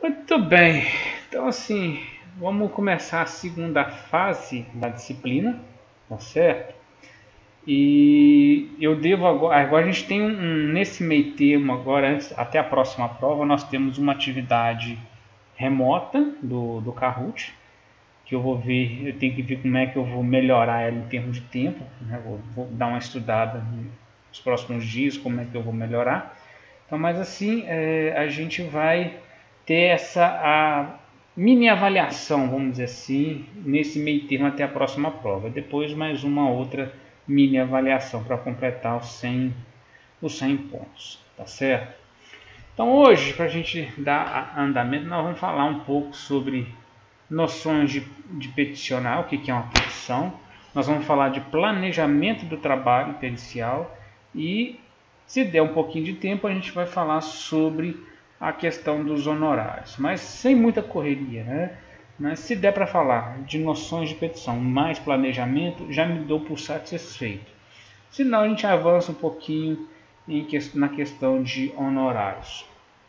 Muito bem, então assim, vamos começar a segunda fase da disciplina, tá certo? E eu devo agora a gente tem nesse meio termo agora, até a próxima prova, nós temos uma atividade remota do Kahoot, que eu vou ver, eu tenho que ver como é que eu vou melhorar ela em termos de tempo, né? Vou dar uma estudada nos próximos dias, como é que eu vou melhorar. Então, mas assim, a gente vai ter essa mini avaliação, vamos dizer assim, nesse meio termo até a próxima prova. Depois mais uma outra mini avaliação para completar os 100 pontos, tá certo? Então hoje, para a gente dar andamento, nós vamos falar um pouco sobre noções de peticionar, o que é uma petição. Nós vamos falar de planejamento do trabalho pericial e, se der um pouquinho de tempo, a gente vai falar sobre a questão dos honorários, mas sem muita correria, né? Mas se der para falar de noções de petição mais planejamento, já me dou por satisfeito. Senão a gente avança um pouquinho na questão de honorários,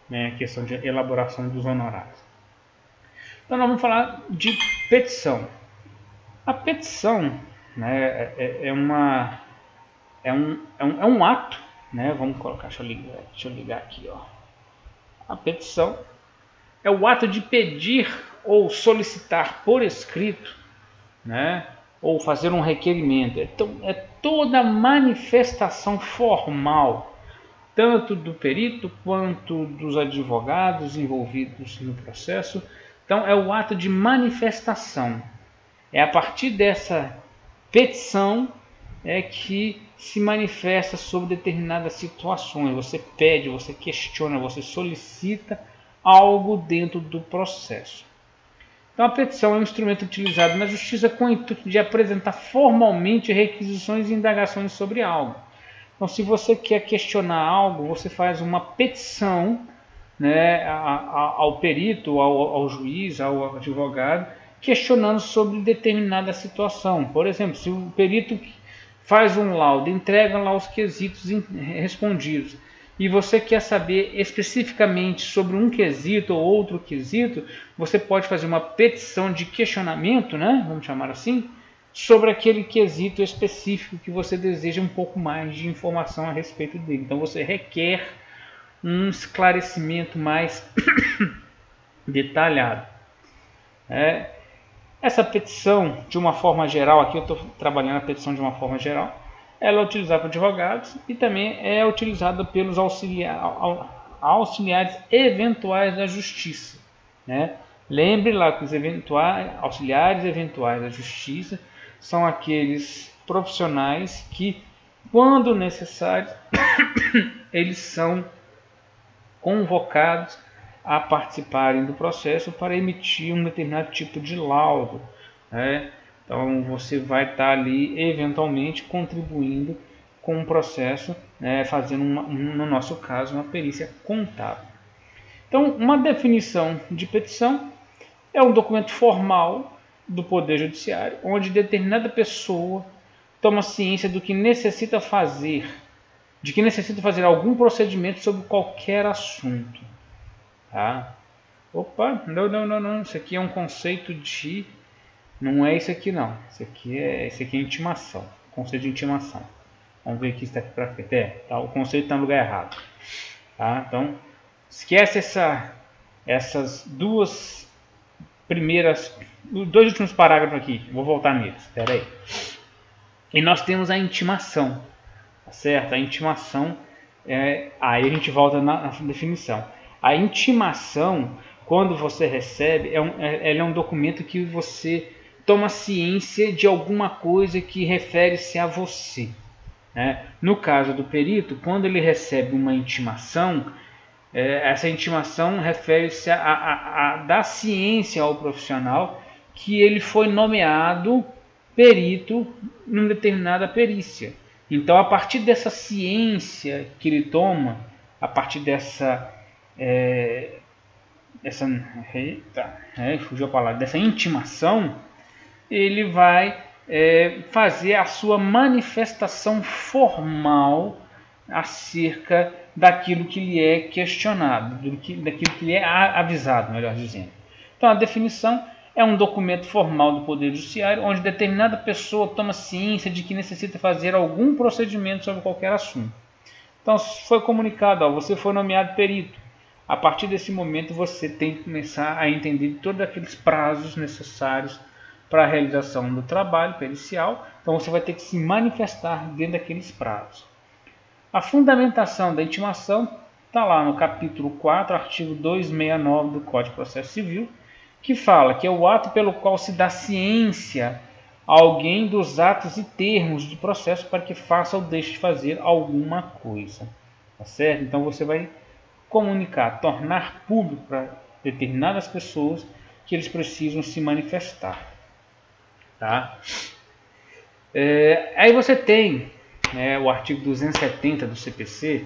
né? A questão de elaboração dos honorários. Então nós vamos falar de petição. A petição, né, é um ato, né? Vamos colocar, deixa eu ligar aqui, ó. A petição é o ato de pedir ou solicitar por escrito, né, ou fazer um requerimento. Então, é toda manifestação formal, tanto do perito quanto dos advogados envolvidos no processo. Então, é o ato de manifestação. É a partir dessa petição que se manifesta sobre determinadas situações. Você pede, você questiona, você solicita algo dentro do processo. Então a petição é um instrumento utilizado na justiça com o intuito de apresentar formalmente requisições e indagações sobre algo. Então se você quer questionar algo, você faz uma petição, né, ao perito, ao juiz, ao advogado, questionando sobre determinada situação. Por exemplo, se o perito faz um laudo, entrega lá os quesitos respondidos, e você quer saber especificamente sobre um quesito ou outro quesito, você pode fazer uma petição de questionamento, né, vamos chamar assim, sobre aquele quesito específico que você deseja um pouco mais de informação a respeito dele. Então você requer um esclarecimento mais detalhado. Essa petição, de uma forma geral, aqui eu estou trabalhando a petição de uma forma geral, ela é utilizada por advogados e também é utilizada pelos auxiliares eventuais da justiça, né? Lembre lá que os auxiliares eventuais da justiça são aqueles profissionais que, quando necessário, eles são convocados a participarem do processo para emitir um determinado tipo de laudo, né? Então você vai estar ali eventualmente contribuindo com o processo, né, fazendo no nosso caso uma perícia contábil. Então uma definição de petição é um documento formal do Poder Judiciário onde determinada pessoa toma ciência do que necessita fazer, algum procedimento sobre qualquer assunto. Tá? Opa, não, isso aqui é um conceito de... Não é isso aqui não, isso aqui é intimação, conceito de intimação. Vamos ver aqui se está aqui para frente. Tá, o conceito está no lugar errado. Tá? Então, esquece essas duas primeiras, os dois últimos parágrafos aqui, vou voltar neles, espera aí. E nós temos a intimação, tá certo? A intimação, aí a gente volta na definição. A intimação, quando você recebe, ela é um documento que você toma ciência de alguma coisa que refere-se a você, né? No caso do perito, quando ele recebe uma intimação, essa intimação refere-se a dar ciência ao profissional que ele foi nomeado perito em uma determinada perícia. Então, a partir dessa ciência que ele toma, a partir dessa intimação, ele vai fazer a sua manifestação formal acerca daquilo que lhe é questionado, daquilo que lhe é avisado, melhor dizendo. Então, a definição é um documento formal do Poder Judiciário onde determinada pessoa toma ciência de que necessita fazer algum procedimento sobre qualquer assunto. Então, foi comunicado, você foi nomeado perito. A partir desse momento, você tem que começar a entender todos aqueles prazos necessários para a realização do trabalho pericial. Então, você vai ter que se manifestar dentro daqueles prazos. A fundamentação da intimação está lá no capítulo 4, artigo 269 do Código de Processo Civil, que fala que é o ato pelo qual se dá ciência a alguém dos atos e termos de processo para que faça ou deixe de fazer alguma coisa. Tá certo? Então você vai comunicar, tornar público para determinadas pessoas que eles precisam se manifestar. Tá? Aí você tem o artigo 270 do CPC,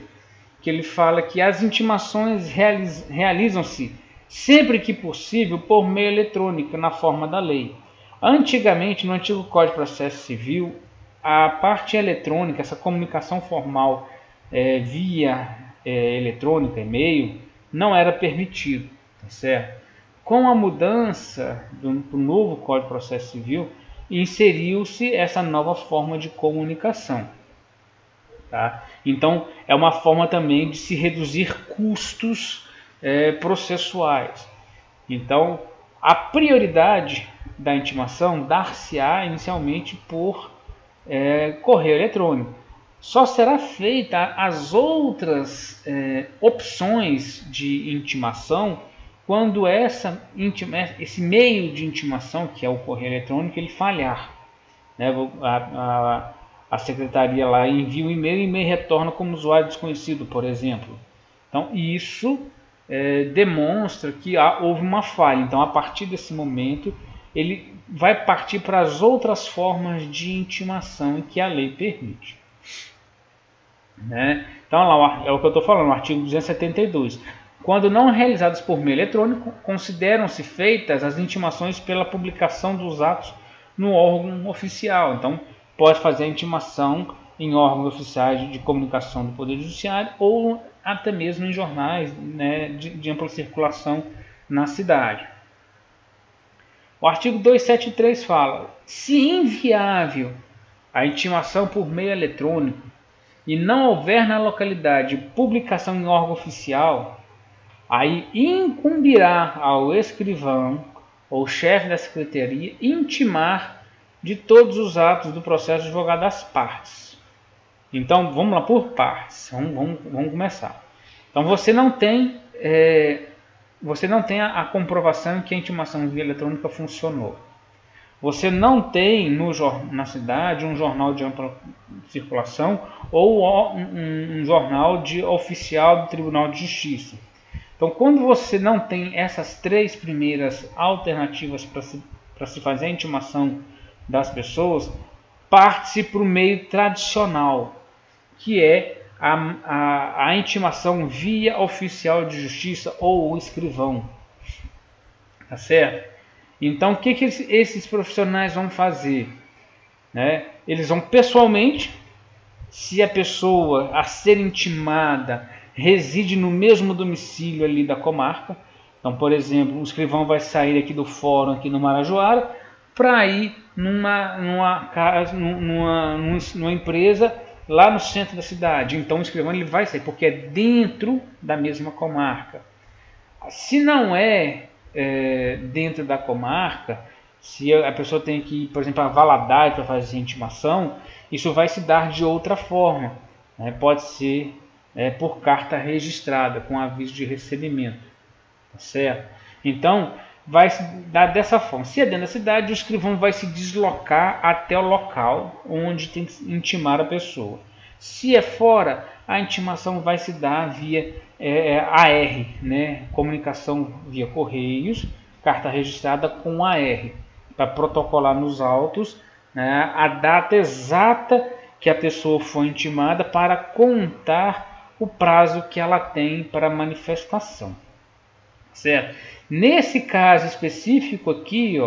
que ele fala que as intimações realizam-se sempre que possível por meio eletrônico, na forma da lei. Antigamente, no antigo Código de Processo Civil, a parte eletrônica, essa comunicação formal via eletrônica, e-mail, não era permitido, tá certo? Com a mudança do novo Código de Processo Civil, inseriu-se essa nova forma de comunicação. Tá? Então, é uma forma também de se reduzir custos processuais. Então, a prioridade da intimação dar-se-á inicialmente por correio eletrônico. Só será feita as outras opções de intimação quando esse meio de intimação, que é o correio eletrônico, ele falhar. Né? A secretaria lá envia um e-mail e o e-mail retorna como usuário desconhecido, por exemplo. Então, isso demonstra que houve uma falha. Então, a partir desse momento, ele vai partir para as outras formas de intimação que a lei permite. Né? Então, lá é o que eu estou falando, o artigo 272. Quando não realizadas por meio eletrônico, consideram-se feitas as intimações pela publicação dos atos no órgão oficial. Então, pode fazer a intimação em órgãos oficiais de comunicação do Poder Judiciário ou até mesmo em jornais, né, de ampla circulação na cidade. O artigo 273 fala: se inviável a intimação por meio eletrônico e não houver na localidade publicação em órgão oficial, aí incumbirá ao escrivão ou chefe da secretaria intimar de todos os atos do processo divulgado às partes. Então, vamos lá por partes. Vamos começar. Então, você não tem a comprovação que a intimação via eletrônica funcionou. Você não tem na cidade um jornal de ampla circulação ou um jornal oficial do Tribunal de Justiça. Então, quando você não tem essas três primeiras alternativas para se fazer a intimação das pessoas, parte-se para o meio tradicional, que é a intimação via oficial de justiça ou o escrivão. Tá certo? Então, o que esses profissionais vão fazer? Né? Eles vão pessoalmente, se a pessoa a ser intimada reside no mesmo domicílio ali da comarca. Então, por exemplo, o escrivão vai sair aqui do fórum, aqui no Marajoara, para ir numa empresa lá no centro da cidade. Então, o escrivão ele vai sair, porque é dentro da mesma comarca. Se não dentro da comarca, se a pessoa tem que ir, por exemplo, a Valadares para fazer intimação, isso vai se dar de outra forma. Né? Pode ser por carta registrada, com aviso de recebimento. Tá certo? Então, vai se dar dessa forma. Se é dentro da cidade, o escrivão vai se deslocar até o local onde tem que intimar a pessoa. Se é fora, a intimação vai se dar via AR, né? Comunicação via correios, carta registrada com AR, para protocolar nos autos, né, a data exata que a pessoa foi intimada para contar o prazo que ela tem para manifestação. Certo? Nesse caso específico aqui,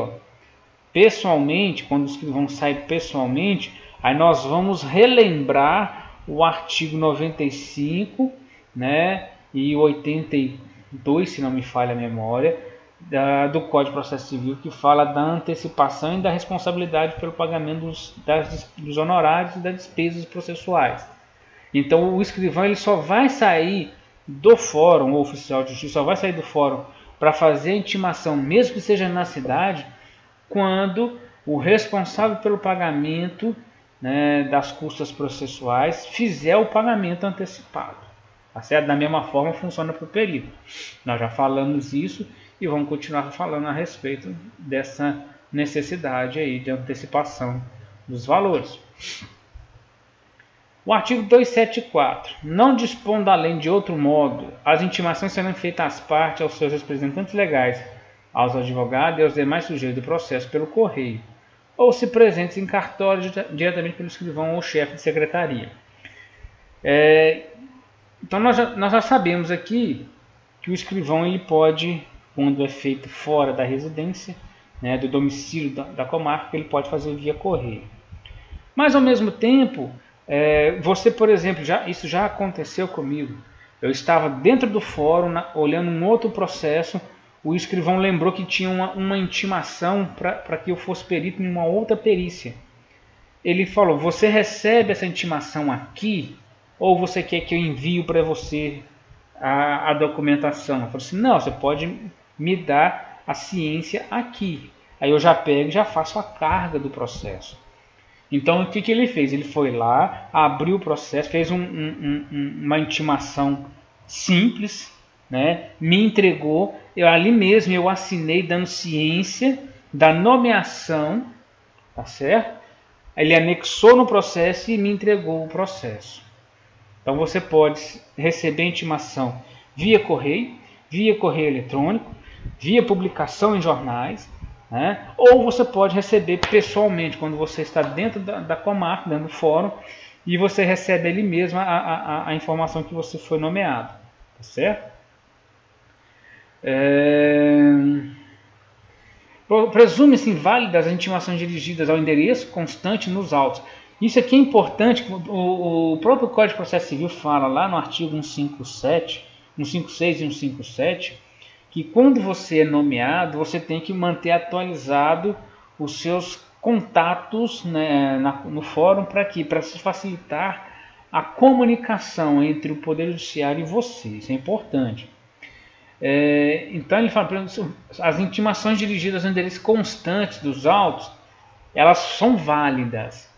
pessoalmente, quando o escrivão sai pessoalmente, aí nós vamos relembrar o artigo 95 né, e 82, se não me falha a memória, do Código de Processo Civil, que fala da antecipação e da responsabilidade pelo pagamento dos honorários e das despesas processuais. Então o escrivão ele só vai sair do fórum, o oficial de justiça só vai sair do fórum para fazer a intimação, mesmo que seja na cidade, quando o responsável pelo pagamento, né, das custas processuais fizer o pagamento antecipado. Tá certo? Da mesma forma funciona para o perito. Nós já falamos isso e vamos continuar falando a respeito dessa necessidade aí de antecipação dos valores. O artigo 274. Não dispondo da lei de outro modo, as intimações serão feitas às partes, aos seus representantes legais, aos advogados e aos demais sujeitos do processo pelo correio, ou se presentes em cartório diretamente pelo escrivão ou chefe de secretaria. Então nós já sabemos aqui que o escrivão ele pode, quando é feito fora da residência, né, do domicílio da comarca, ele pode fazer via correio. Mas ao mesmo tempo, você, por exemplo, isso já aconteceu comigo. Eu estava dentro do fórum, olhando um outro processo, o escrivão lembrou que tinha uma intimação para que eu fosse perito em uma outra perícia. Ele falou, você recebe essa intimação aqui, ou você quer que eu envie para você a documentação? Eu falei assim, não, você pode me dar a ciência aqui. Aí eu já pego e já faço a carga do processo. Então o que ele fez? Ele foi lá, abriu o processo, fez uma intimação simples, né? Me entregou, ali mesmo eu assinei dando ciência da nomeação, tá certo? Ele anexou no processo e me entregou o processo. Então você pode receber a intimação via correio eletrônico, via publicação em jornais, né? Ou você pode receber pessoalmente, quando você está dentro da comarca, dentro do fórum, e você recebe ali mesmo a informação que você foi nomeado. Tá certo? Presume-se inválidas as intimações dirigidas ao endereço constante nos autos. Isso aqui é importante, o próprio Código de Processo Civil fala lá no artigo 156 e 157, que quando você é nomeado, você tem que manter atualizado os seus contatos, né, no fórum, para quê? Para se facilitar a comunicação entre o Poder Judiciário e você. Isso é importante. Então ele fala, as intimações dirigidas ao endereço constante dos autos, elas são válidas.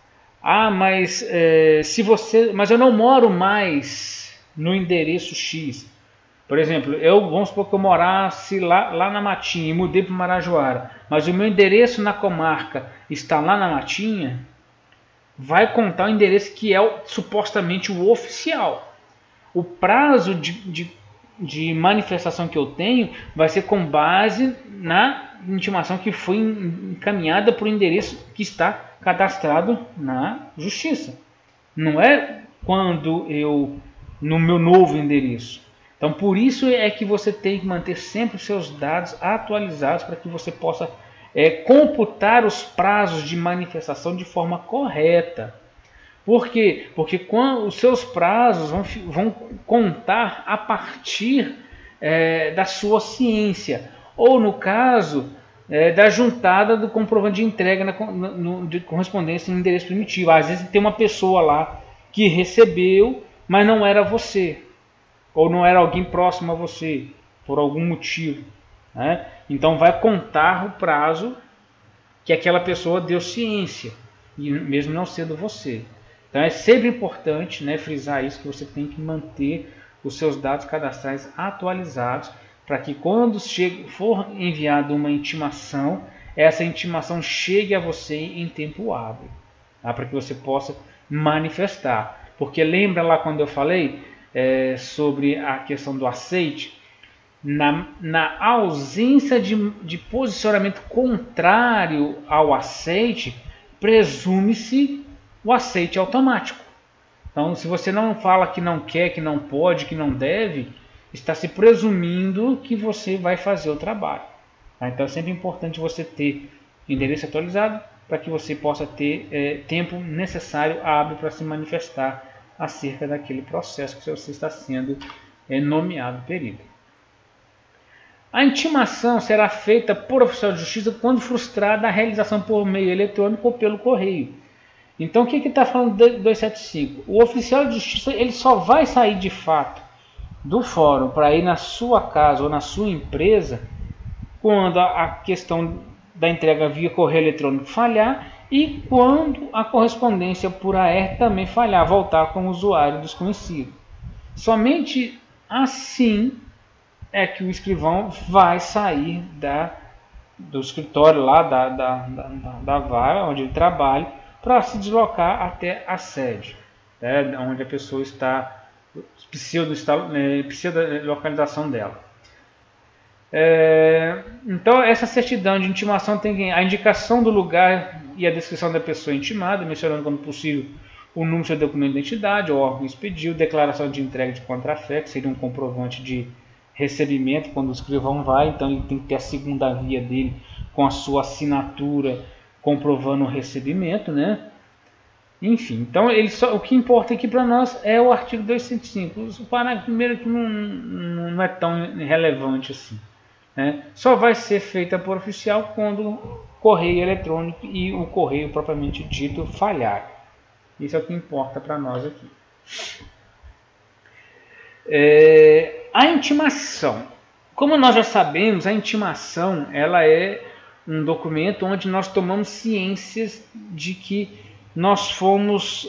Mas mas eu não moro mais no endereço X. Por exemplo, vamos supor que eu morasse lá na Matinha e mudei para Marajoara, mas o meu endereço na comarca está lá na Matinha, vai contar o endereço que é supostamente o oficial. O prazo de manifestação que eu tenho vai ser com base na intimação que foi encaminhada para o endereço que está cadastrado na Justiça. Não é no meu novo endereço. Então, por isso é que você tem que manter sempre os seus dados atualizados para que você possa computar os prazos de manifestação de forma correta. Por quê? Porque quando os seus prazos vão contar a partir da sua ciência, ou no caso da juntada do comprovante de entrega de correspondência no endereço primitivo. Às vezes tem uma pessoa lá que recebeu, mas não era você, ou não era alguém próximo a você, por algum motivo, né? Então vai contar o prazo que aquela pessoa deu ciência, e mesmo não sendo você. Então é sempre importante, né, frisar isso, que você tem que manter os seus dados cadastrais atualizados, para que quando for enviada uma intimação, essa intimação chegue a você em tempo hábil, tá? Para que você possa manifestar. Porque lembra lá quando eu falei sobre a questão do aceite? Na ausência de posicionamento contrário ao aceite, presume-se o aceite automático. Então, se você não fala que não quer, que não pode, que não deve, está se presumindo que você vai fazer o trabalho. Tá? Então, é sempre importante você ter endereço atualizado para que você possa ter tempo necessário hábil para se manifestar acerca daquele processo que você está sendo nomeado perito. A intimação será feita por oficial de justiça quando frustrada a realização por meio eletrônico ou pelo correio. Então, o que está falando do 275? O oficial de justiça ele só vai sair de fato do fórum para ir na sua casa ou na sua empresa quando a questão da entrega via correio eletrônico falhar e quando a correspondência por AR também falhar, voltar como usuário desconhecido. Somente assim é que o escrivão vai sair do escritório lá da vaga onde ele trabalha para se deslocar até a sede, né, onde a pessoa está, pseudo localização dela. Então essa certidão de intimação tem a indicação do lugar e a descrição da pessoa intimada, mencionando quando possível o número do seu documento de identidade, o órgão expediu, declaração de entrega de contrafé, que seria um comprovante de recebimento quando o escrivão vai, então ele tem que ter a segunda via dele com a sua assinatura comprovando o recebimento, né? Enfim, então o que importa aqui para nós é o artigo 275. O parágrafo primeiro que não é tão relevante assim, né? Só vai ser feita por oficial quando o correio eletrônico e o correio propriamente dito falhar. Isso é o que importa para nós aqui. A intimação. Como nós já sabemos, a intimação ela é um documento onde nós tomamos ciências de que nós fomos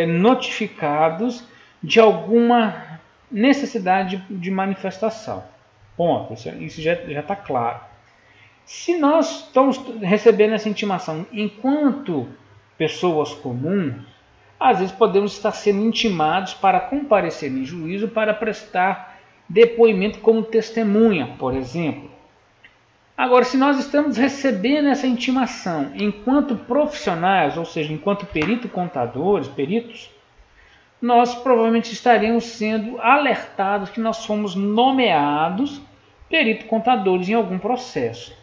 notificados de alguma necessidade de manifestação. Ponto. Isso já está claro. Se nós estamos recebendo essa intimação enquanto pessoas comuns, às vezes podemos estar sendo intimados para comparecer em juízo para prestar depoimento como testemunha, por exemplo. Agora, se nós estamos recebendo essa intimação enquanto profissionais, ou seja, enquanto peritos, nós provavelmente estaremos sendo alertados que nós fomos nomeados perito-contadores em algum processo.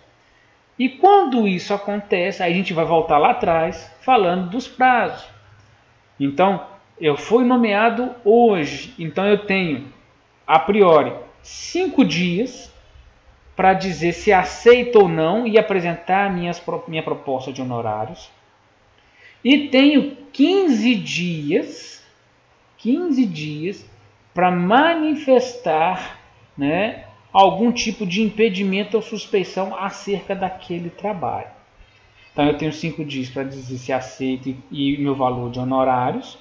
E quando isso acontece, aí a gente vai voltar lá atrás falando dos prazos. Então, eu fui nomeado hoje, então eu tenho, a priori, 5 dias para dizer se aceito ou não e apresentar minha proposta de honorários. E tenho 15 dias para manifestar, né, algum tipo de impedimento ou suspeição acerca daquele trabalho. Então eu tenho 5 dias para dizer se aceito e meu valor de honorários,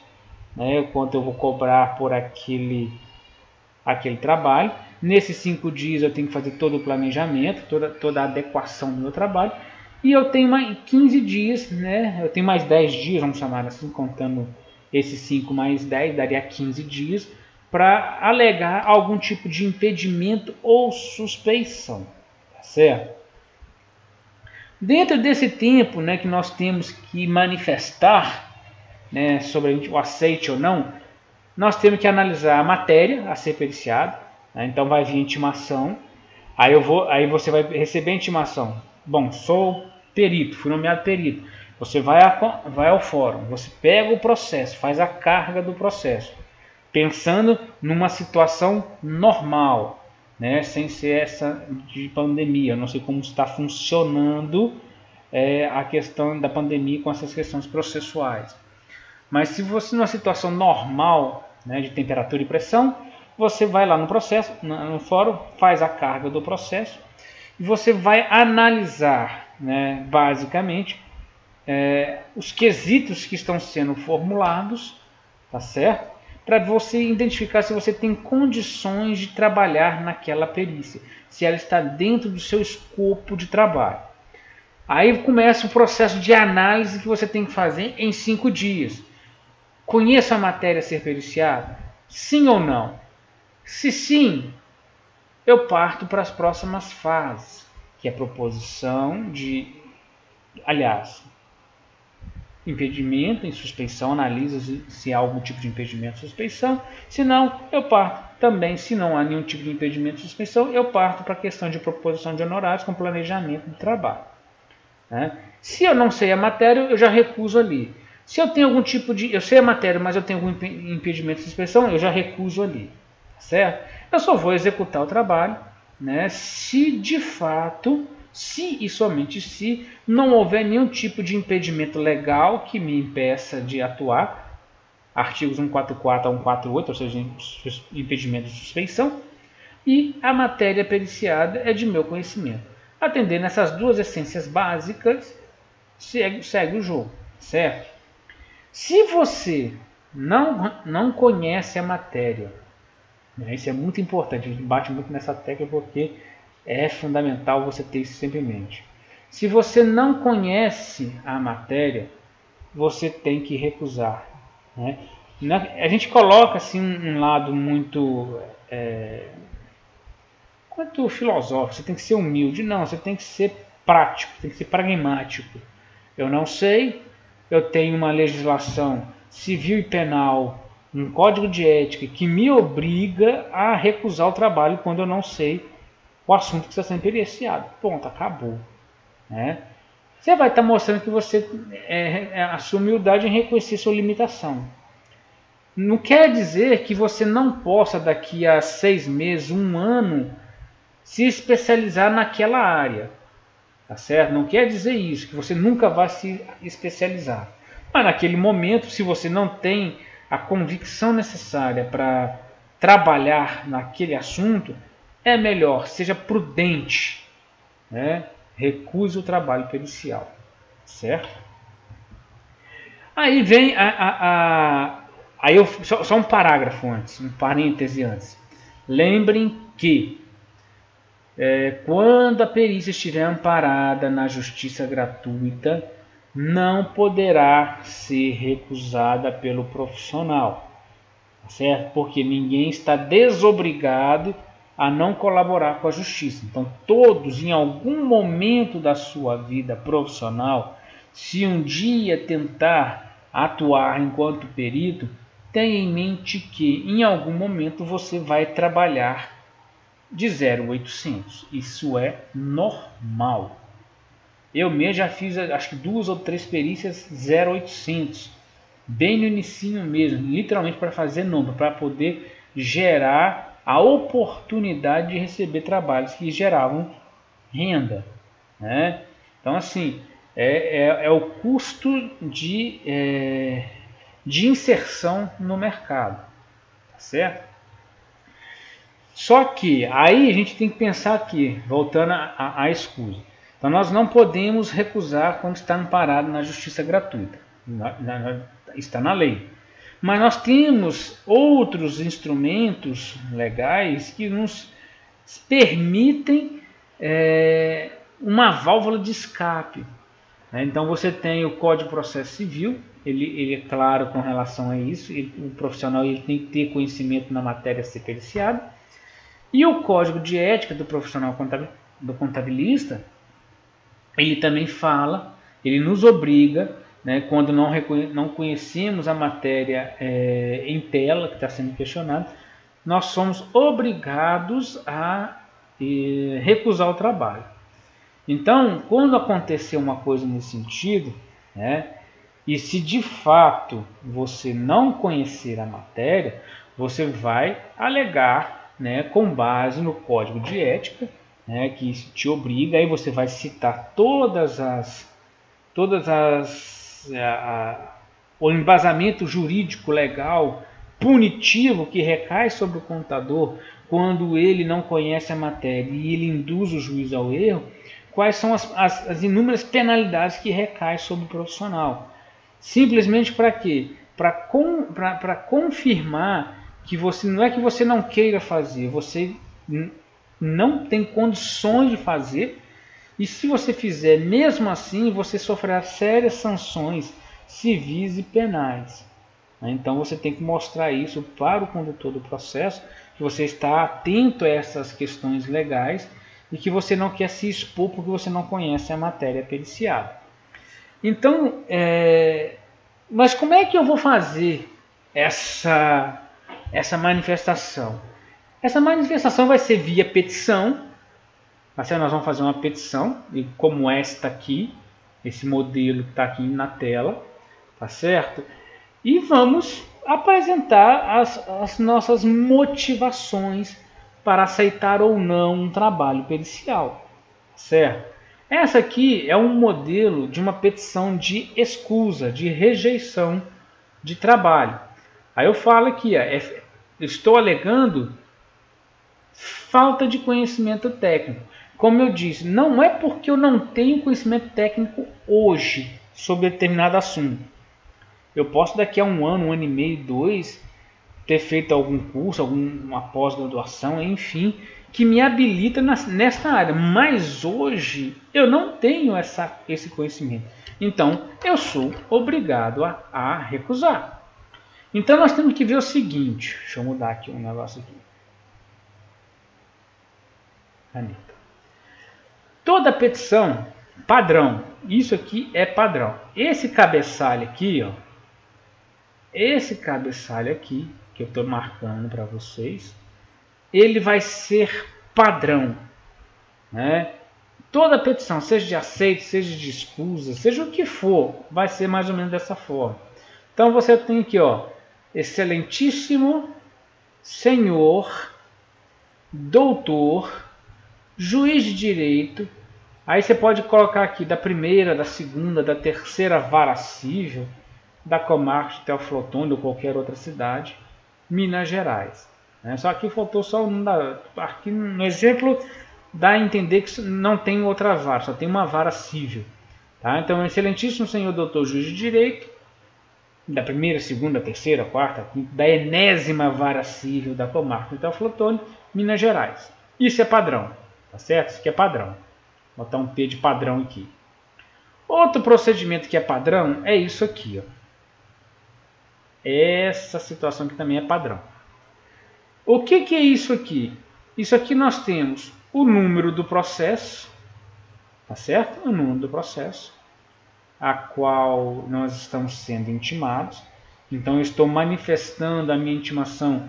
né, quanto eu vou cobrar por aquele trabalho. Nesses 5 dias eu tenho que fazer todo o planejamento, toda a adequação do meu trabalho. E eu tenho mais 15 dias, né? Eu tenho mais 10 dias, vamos chamar assim, contando esses 5 mais 10, daria 15 dias, para alegar algum tipo de impedimento ou suspeição. Tá certo? Dentro desse tempo, né, que nós temos que manifestar, né, sobre o aceite ou não, nós temos que analisar a matéria a ser periciada. Então vai vir intimação, aí você vai receber a intimação. Bom, sou perito, fui nomeado perito. Você vai ao fórum, você pega o processo, faz a carga do processo, pensando numa situação normal, né, sem ser essa de pandemia. Eu não sei como está funcionando a questão da pandemia com essas questões processuais. Mas se você numa situação normal, né, de temperatura e pressão, você vai lá no processo, no fórum, faz a carga do processo e você vai analisar, né, basicamente os quesitos que estão sendo formulados, tá certo? Para você identificar se você tem condições de trabalhar naquela perícia, se ela está dentro do seu escopo de trabalho. Aí começa o processo de análise que você tem que fazer em 5 dias. Conheça a matéria a ser periciada? Sim ou não? Se sim, eu parto para as próximas fases, que é a proposição de, impedimento e suspeição, analisa se há algum tipo de impedimento ou suspeição. Se não, eu parto também, se não há nenhum tipo de impedimento ou suspeição, eu parto para a questão de proposição de honorários com planejamento do trabalho. Né? Se eu não sei a matéria, eu já recuso ali. Se eu tenho algum tipo de... Eu sei a matéria, mas eu tenho algum impedimento de inspeção, eu já recuso ali. Certo? Eu só vou executar o trabalho, né, se de fato, se e somente se, não houver nenhum tipo de impedimento legal que me impeça de atuar. Artigos 144 a 148, ou seja, impedimento de suspeição. E a matéria periciada é de meu conhecimento. Atendendo essas duas essências básicas, segue o jogo, certo? Se você não conhece a matéria, né, isso é muito importante, a gente bate muito nessa tecla porque é fundamental você ter isso sempre em mente. Se você não conhece a matéria, você tem que recusar, né? A gente coloca assim um lado muito filosófico, você tem que ser humilde. Não, você tem que ser prático, tem que ser pragmático. Eu não sei, eu tenho uma legislação civil e penal, um código de ética que me obriga a recusar o trabalho quando eu não sei o assunto que está sendo periciado. Pronto, acabou. Né? Você vai estar mostrando que você assume humildade em reconhecer sua limitação. Não quer dizer que você não possa, daqui a 6 meses, 1 ano, se especializar naquela área. Tá certo? Não quer dizer isso, que você nunca vai se especializar. Mas naquele momento, se você não tem a convicção necessária para trabalhar naquele assunto, é melhor, seja prudente, né? Recuse o trabalho pericial. Certo? Aí vem aí só um parágrafo antes, um parêntese antes. Lembrem que quando a perícia estiver amparada na justiça gratuita, não poderá ser recusada pelo profissional, certo? Porque ninguém está desobrigado a não colaborar com a justiça. Então, todos, em algum momento da sua vida profissional, se um dia tentar atuar enquanto perito, tenha em mente que em algum momento você vai trabalhar de 0,800. Isso é normal. Eu mesmo já fiz acho que 2 ou 3 perícias 0,800. Bem no inicinho mesmo, literalmente para fazer número, para poder gerar a oportunidade de receber trabalhos que geravam renda. Né? Então assim, é o custo de inserção no mercado. Tá certo? Só que aí a gente tem que pensar aqui, voltando à escusa. Então nós não podemos recusar quando está amparado na justiça gratuita. Está na lei. Mas nós temos outros instrumentos legais que nos permitem uma válvula de escape. Então você tem o Código de Processo Civil, ele é claro com relação a isso, o profissional ele tem que ter conhecimento na matéria a ser periciada. E o Código de Ética do profissional do contabilista, ele também fala, ele nos obriga, né, quando não conhecemos a matéria em tela que está sendo questionada, nós somos obrigados a recusar o trabalho. Então, quando acontecer uma coisa nesse sentido, né, e se de fato você não conhecer a matéria, você vai alegar, né, com base no Código de Ética, né, que te obriga, aí você vai citar o embasamento jurídico legal punitivo que recai sobre o contador quando ele não conhece a matéria e ele induz o juiz ao erro, quais são as inúmeras penalidades que recaem sobre o profissional. Simplesmente para quê? Para confirmar que você não é que você não queira fazer, você não tem condições de fazer, e se você fizer mesmo assim, você sofrerá sérias sanções civis e penais. Então você tem que mostrar isso para o condutor do processo, que você está atento a essas questões legais e que você não quer se expor porque você não conhece a matéria periciada. Então, mas como é que eu vou fazer essa manifestação? Essa manifestação vai ser via petição. Assim, nós vamos fazer uma petição, como esta aqui, esse modelo que está aqui na tela. tá certo? E vamos apresentar as nossas motivações para aceitar ou não um trabalho pericial, certo? Essa aqui é um modelo de uma petição de escusa, de rejeição de trabalho. Aí eu falo aqui, estou alegando falta de conhecimento técnico. Como eu disse, não é porque eu não tenho conhecimento técnico hoje sobre determinado assunto. Eu posso daqui a um ano e meio, 2, ter feito algum curso, alguma pós-graduação, enfim, que me habilita nesta área. Mas hoje eu não tenho esse conhecimento. Então eu sou obrigado a recusar. Então nós temos que ver o seguinte. Deixa eu mudar aqui um negócio aqui. Caneta. Toda petição padrão. Isso aqui é padrão. Esse cabeçalho aqui, ó. Esse cabeçalho aqui, que eu estou marcando para vocês, ele vai ser padrão, né? Toda petição, seja de aceito, seja de escusa, seja o que for, vai ser mais ou menos dessa forma. Então você tem aqui, ó, excelentíssimo senhor, doutor, juiz de direito. Aí você pode colocar aqui da primeira, da segunda, da terceira vara civil, da comarca de Teófilo Otoni ou qualquer outra cidade, Minas Gerais. Só que faltou só aqui no exemplo dá a entender que não tem outra vara, só tem uma vara civil. Tá? Então, excelentíssimo senhor doutor juiz de direito, da primeira, segunda, terceira, quarta, quinta, da enésima vara civil da comarca de Teófilo Otoni, Minas Gerais. Isso é padrão, tá certo? Isso aqui é padrão. Vou botar um P de padrão aqui. Outro procedimento que é padrão é isso aqui, ó. Essa situação aqui também é padrão. O que é isso aqui? Isso aqui nós temos o número do processo, tá certo? O número do processo, a qual nós estamos sendo intimados. Então eu estou manifestando a minha intimação,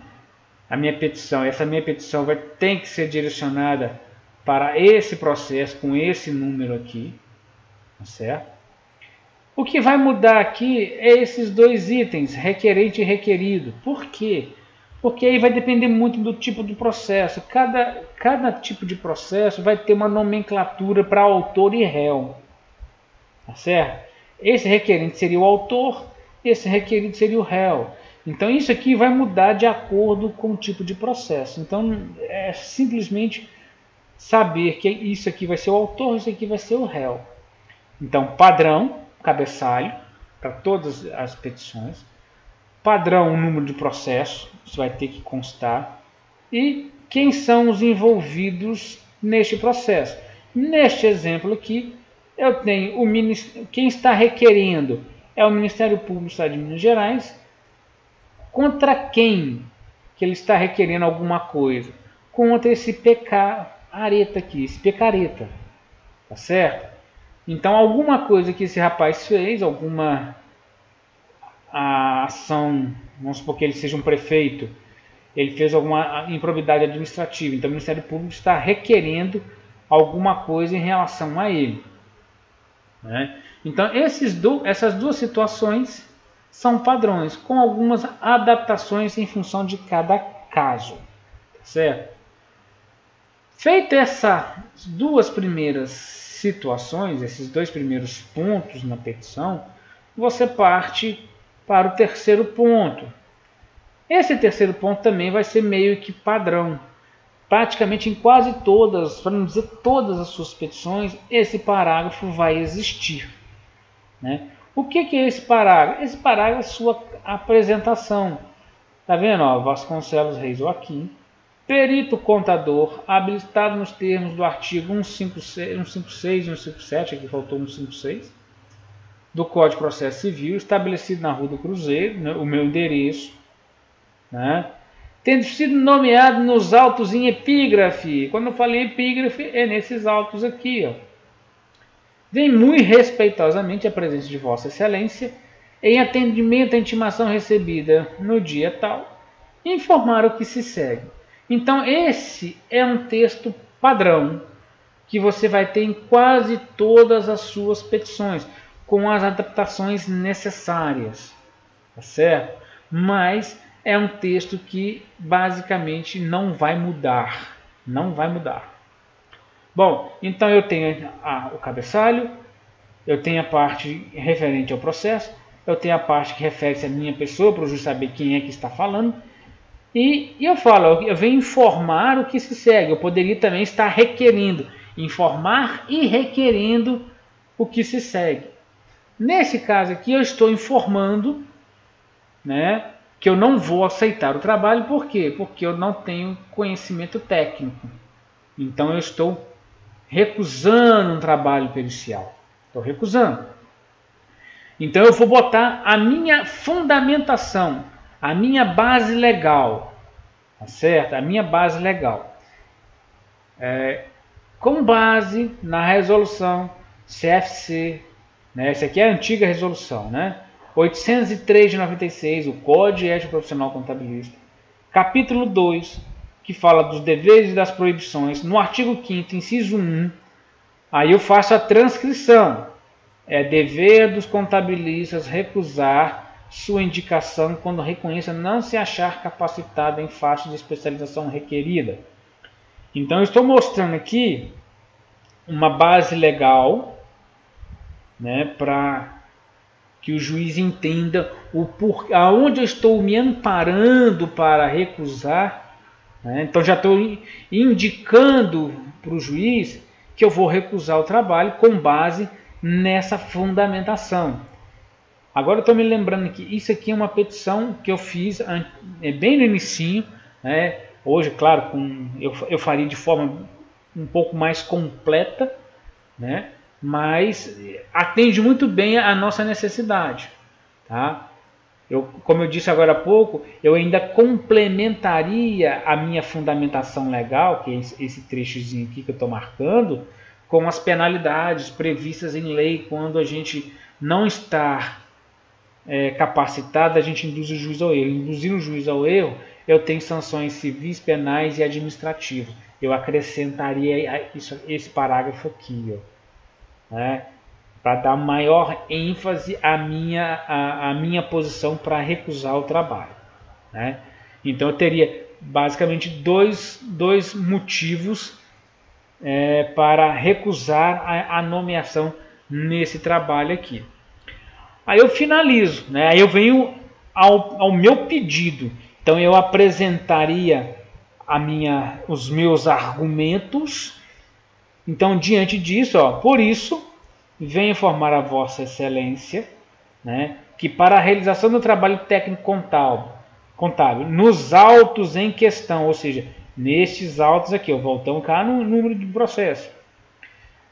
a minha petição. Essa minha petição tem que ser direcionada para esse processo com esse número aqui, tá certo? O que vai mudar aqui é esses dois itens, requerente e requerido. Por quê? Porque aí vai depender muito do tipo do processo. Cada tipo de processo vai ter uma nomenclatura para autor e réu. Tá certo? Esse requerente seria o autor, esse requerido seria o réu. Então isso aqui vai mudar de acordo com o tipo de processo. Então é simplesmente saber que isso aqui vai ser o autor, isso aqui vai ser o réu. Então padrão, cabeçalho, para todas as petições. Padrão, o número de processo, isso vai ter que constar. E quem são os envolvidos neste processo. Neste exemplo aqui, eu tenho quem está requerendo é o Ministério Público do Estado de Minas Gerais. Contra quem que ele está requerendo alguma coisa? Contra esse pecareta aqui, esse pecareta. Tá certo? Então, alguma coisa que esse rapaz fez, alguma ação, vamos supor que ele seja um prefeito, ele fez alguma improbidade administrativa, então o Ministério Público está requerendo alguma coisa em relação a ele. Né? Então, essas duas situações são padrões, com algumas adaptações em função de cada caso. Certo? Feito essas duas primeiras situações, esses dois primeiros pontos na petição, você parte para o terceiro ponto. Esse terceiro ponto também vai ser meio que padrão. Praticamente em quase todas, para não dizer todas as suas petições, esse parágrafo vai existir. Né? O que é esse parágrafo? Esse parágrafo é a sua apresentação. Está vendo? Ó, Vasconcelos Reis Joaquim, perito contador, habilitado nos termos do artigo 156 e 157, aqui faltou 156, do Código de Processo Civil, estabelecido na Rua do Cruzeiro, né, o meu endereço, né, tendo sido nomeado nos autos em epígrafe. Quando eu falei epígrafe, é nesses autos aqui. Ó. Vem muito respeitosamente a presença de Vossa Excelência, em atendimento à intimação recebida no dia tal, informar o que se segue. Então, esse é um texto padrão que você vai ter em quase todas as suas petições. com as adaptações necessárias, tá certo? Mas é um texto que basicamente não vai mudar, não vai mudar. Bom, então eu tenho o cabeçalho, eu tenho a parte referente ao processo, eu tenho a parte que refere-se à minha pessoa, para o juiz saber quem é que está falando, e eu falo, eu venho informar o que se segue. Eu poderia também estar requerendo, informar e requerendo o que se segue. Nesse caso aqui eu estou informando, né, que eu não vou aceitar o trabalho. Por quê? Porque eu não tenho conhecimento técnico. Então eu estou recusando um trabalho pericial. Estou recusando. Então eu vou botar a minha fundamentação, a minha base legal, tá certo? A minha base legal. Com base na resolução CFC, né? Essa aqui é a antiga resolução, né? 803 de 96, o Código Ético Profissional Contabilista. Capítulo 2, que fala dos deveres e das proibições. No artigo 5º, inciso 1, aí eu faço a transcrição. É dever dos contabilistas recusar sua indicação quando reconheça não se achar capacitado em faixa de especialização requerida. Então eu estou mostrando aqui uma base legal, né, para que o juiz entenda aonde eu estou me amparando para recusar, né? Então já estou indicando para o juiz que eu vou recusar o trabalho com base nessa fundamentação. Agora eu estou me lembrando que isso aqui é uma petição que eu fiz bem no inicinho, né? Hoje, claro, eu faria de forma um pouco mais completa, né? Mas atende muito bem a nossa necessidade, tá? Como eu disse agora há pouco, eu ainda complementaria a minha fundamentação legal, que é esse trechozinho aqui que eu estou marcando, com as penalidades previstas em lei quando a gente não está capacitado, a gente induz o juiz ao erro. Induzir o juiz ao erro, eu tenho sanções civis, penais e administrativas. Eu acrescentaria esse parágrafo aqui, né, para dar maior ênfase à minha posição para recusar o trabalho, né? Então eu teria basicamente dois motivos para recusar a nomeação nesse trabalho aqui. Aí eu finalizo, né? Aí eu venho ao meu pedido. Então eu apresentaria os meus argumentos. Então, diante disso, por isso, venho informar a Vossa Excelência, né, que para a realização do trabalho técnico contábil, nos autos em questão, ou seja, nestes autos aqui, voltamos cá no número de processo,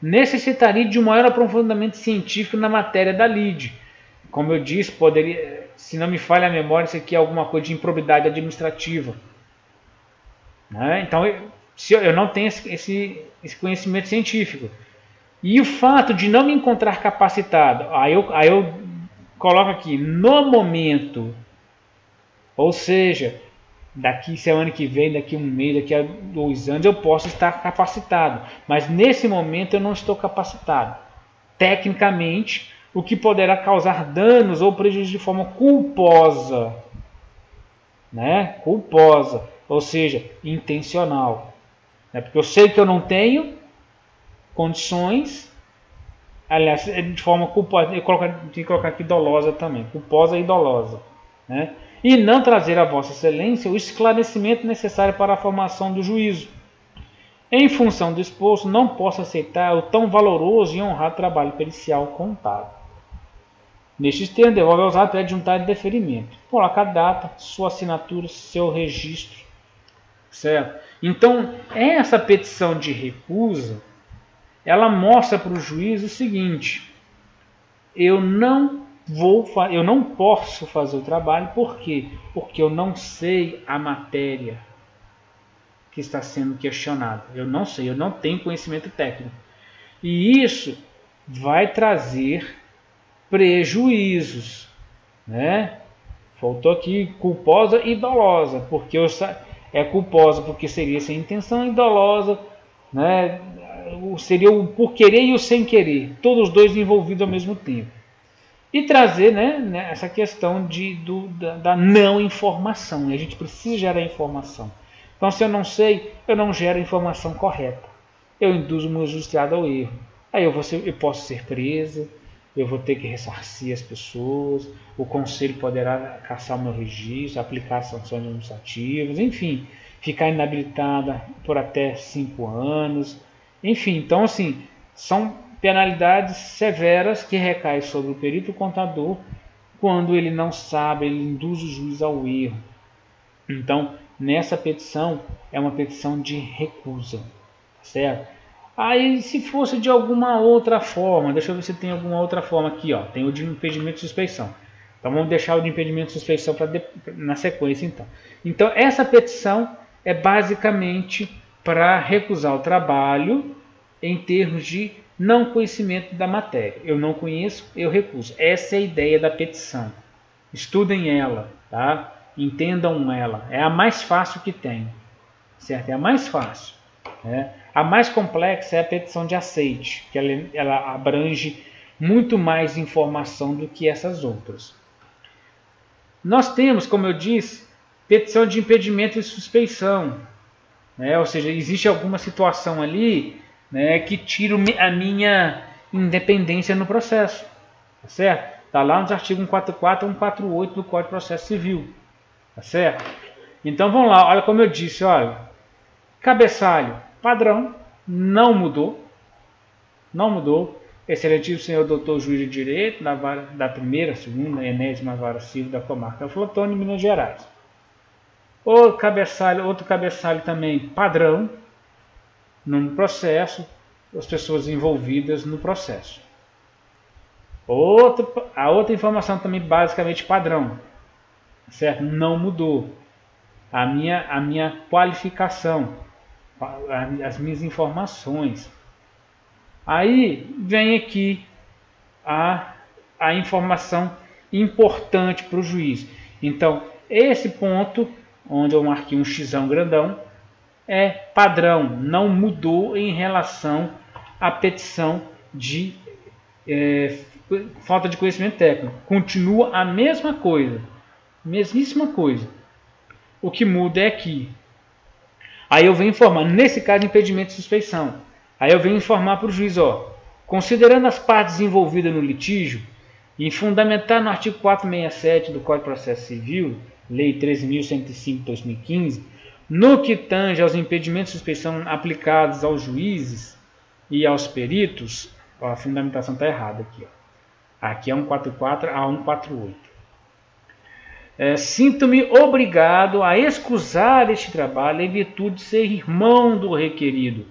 necessitaria de um maior aprofundamento científico na matéria da lide. Como eu disse, poderia, se não me falha a memória, isso aqui é alguma coisa de improbidade administrativa, né? Então, se eu não tenho esse conhecimento científico, e o fato de não me encontrar capacitado, aí eu coloco aqui, no momento, ou seja, daqui semana que vem, daqui um mês, daqui a 2 anos, eu posso estar capacitado, mas nesse momento eu não estou capacitado. Tecnicamente, o que poderá causar danos ou prejuízo de forma culposa, né? Culposa, ou seja, intencional. Porque eu sei que eu não tenho condições, aliás, de forma culposa, eu tenho que colocar aqui dolosa também, culposa e dolosa, né? E não trazer a Vossa Excelência o esclarecimento necessário para a formação do juízo. Em função do exposto, não posso aceitar o tão valoroso e honrado trabalho pericial contábil. Nestes termos, devolve aos atos adjuntado de deferimento. Coloca a data, sua assinatura, seu registro, certo? Então, essa petição de recusa, ela mostra para o juiz o seguinte: eu não posso fazer o trabalho. Por quê? Porque eu não sei a matéria que está sendo questionada. Eu não sei, eu não tenho conhecimento técnico. E isso vai trazer prejuízos, né? Faltou aqui culposa e dolosa, porque é culposa porque seria sem intenção, e dolosa, né, seria o por querer e o sem querer, todos os dois envolvidos ao mesmo tempo. E trazer, né, essa questão da não informação. E a gente precisa gerar informação. Então, se eu não sei, eu não gero a informação correta. Eu induzo o meu justiçado ao erro. Aí eu posso ser preso, eu vou ter que ressarcir as pessoas, o conselho poderá cassar o meu registro, aplicar sanções administrativas, enfim, ficar inabilitada por até 5 anos. Enfim, então assim, são penalidades severas que recaem sobre o perito contador quando ele não sabe, ele induz o juiz ao erro. Então, nessa petição, é uma petição de recusa, certo? Aí, se fosse de alguma outra forma, deixa eu ver se tem alguma outra forma aqui, ó, tem o de impedimento de suspeição. Então, vamos deixar o de impedimento de suspeição na sequência, então. Então, essa petição é basicamente para recusar o trabalho em termos de não conhecimento da matéria. Eu não conheço, eu recuso. Essa é a ideia da petição. Estudem ela, tá? Entendam ela. É a mais fácil que tem, certo? É a mais fácil. Né? A mais complexa é a petição de aceite, que ela abrange muito mais informação do que essas outras. Nós temos, como eu disse, petição de impedimento e suspeição. Né? Ou seja, existe alguma situação ali, né, que tira a minha independência no processo. Tá certo? Está lá nos artigos 144 e 148 do Código de Processo Civil. Tá certo? Então vamos lá, olha como eu disse, olha. Cabeçalho, padrão, não mudou. Não mudou. Excelentíssimo senhor doutor juiz de direito da primeira, segunda, enésima vara civil da comarca Flotone, Minas Gerais. Outro cabeçalho também, padrão, no processo, as pessoas envolvidas no processo. A outra informação também basicamente padrão, certo? Não mudou. A minha qualificação, as minhas informações. Aí vem aqui a informação importante para o juiz. Então, esse ponto, onde eu marquei um xão grandão, é padrão, não mudou em relação à petição de falta de conhecimento técnico. Continua a mesma coisa, mesmíssima coisa. O que muda é aqui. Aí eu venho informar, nesse caso, impedimento de suspeição. Aí eu venho informar para o juiz, ó, considerando as partes envolvidas no litígio, e fundamentar no artigo 467 do Código de Processo Civil, Lei 13.105 de 2015, no que tange aos impedimentos de suspeição aplicados aos juízes e aos peritos, ó, a fundamentação está errada aqui. Ó. Aqui é 144 a 148. Sinto-me obrigado a excusar este trabalho em virtude de ser irmão do requerido.